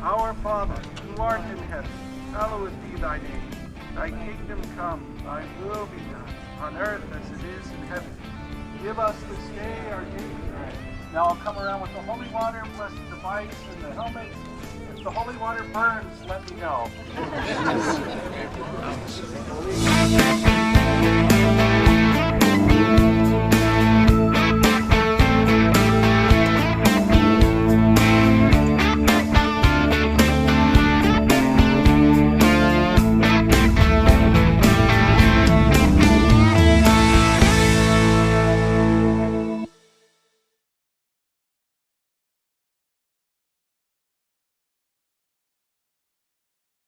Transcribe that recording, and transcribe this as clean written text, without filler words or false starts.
Our Father, who art in heaven, hallowed be thy name. Thy kingdom come, thy will be done, on earth as it is in heaven. Give us this day our daily bread. Now I'll come around with the holy water, bless the device and the helmet. If the holy water burns, let me know.